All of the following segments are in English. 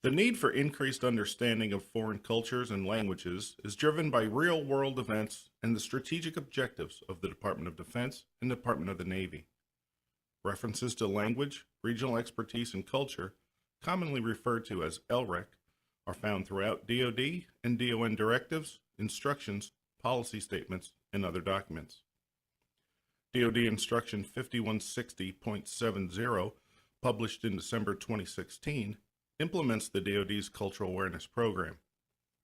The need for increased understanding of foreign cultures and languages is driven by real-world events and the strategic objectives of the Department of Defense and Department of the Navy. References to language, regional expertise, and culture, commonly referred to as LREC, are found throughout DoD and DON directives, instructions, policy statements, and other documents. DoD Instruction 5160.70, published in December 2016, implements the DoD's Cultural Awareness Program.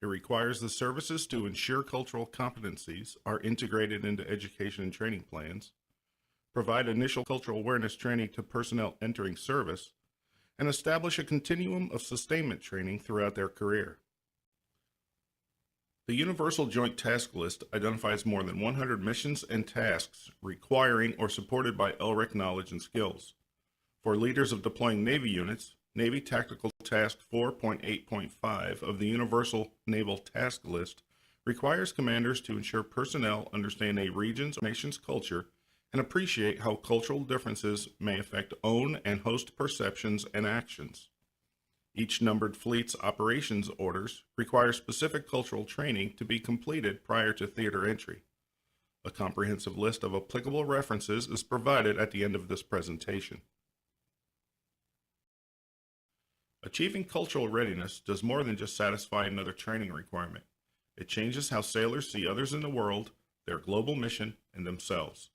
It requires the services to ensure cultural competencies are integrated into education and training plans, provide initial cultural awareness training to personnel entering service, and establish a continuum of sustainment training throughout their career. The Universal Joint Task List identifies more than 100 missions and tasks requiring or supported by LREC knowledge and skills. For leaders of deploying Navy units, Navy Tactical Task 4.8.5 of the Universal Naval Task List requires commanders to ensure personnel understand a region's or nation's culture and appreciate how cultural differences may affect own and host perceptions and actions. Each numbered fleet's operations orders require specific cultural training to be completed prior to theater entry. A comprehensive list of applicable references is provided at the end of this presentation. Achieving cultural readiness does more than just satisfy another training requirement. It changes how sailors see others in the world, their global mission, and themselves.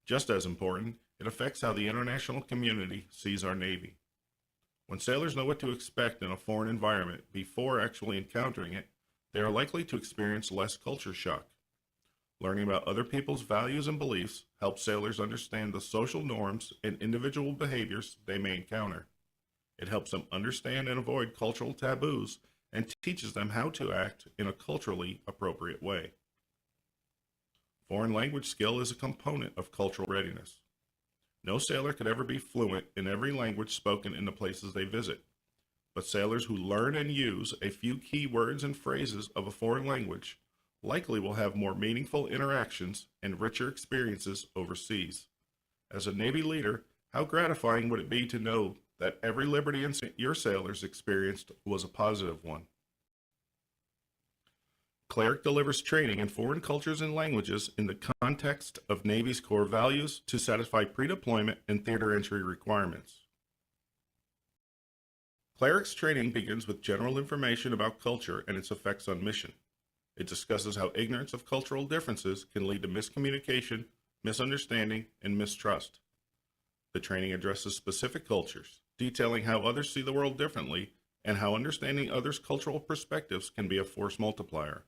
Just as important, it affects how the international community sees our Navy. When sailors know what to expect in a foreign environment before actually encountering it, they are likely to experience less culture shock. Learning about other people's values and beliefs helps sailors understand the social norms and individual behaviors they may encounter. It helps them understand and avoid cultural taboos and teaches them how to act in a culturally appropriate way. Foreign language skill is a component of cultural readiness. No sailor could ever be fluent in every language spoken in the places they visit, but sailors who learn and use a few key words and phrases of a foreign language likely will have more meaningful interactions and richer experiences overseas. As a Navy leader, how gratifying would it be to know that every liberty your sailors experienced was a positive one? CLREC delivers training in foreign cultures and languages in the context of Navy's core values to satisfy pre-deployment and theater entry requirements. CLREC's training begins with general information about culture and its effects on mission. It discusses how ignorance of cultural differences can lead to miscommunication, misunderstanding, and mistrust. The training addresses specific cultures, detailing how others see the world differently and how understanding others' cultural perspectives can be a force multiplier.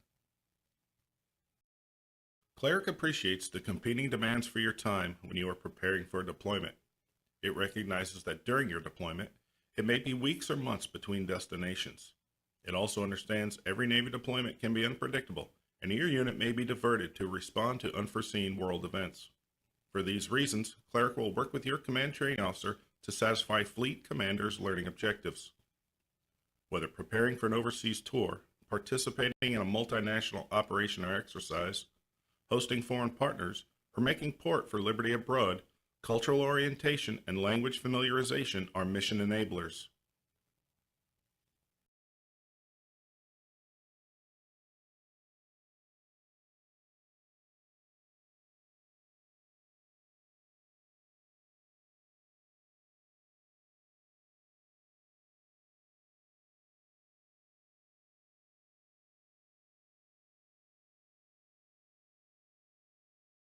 CLREC appreciates the competing demands for your time when you are preparing for a deployment. It recognizes that during your deployment, it may be weeks or months between destinations. It also understands every Navy deployment can be unpredictable, and your unit may be diverted to respond to unforeseen world events. For these reasons, CLREC will work with your command training officer to satisfy fleet commanders' learning objectives. Whether preparing for an overseas tour, participating in a multinational operation or exercise, hosting foreign partners, or making port for liberty abroad, cultural orientation and language familiarization are mission enablers.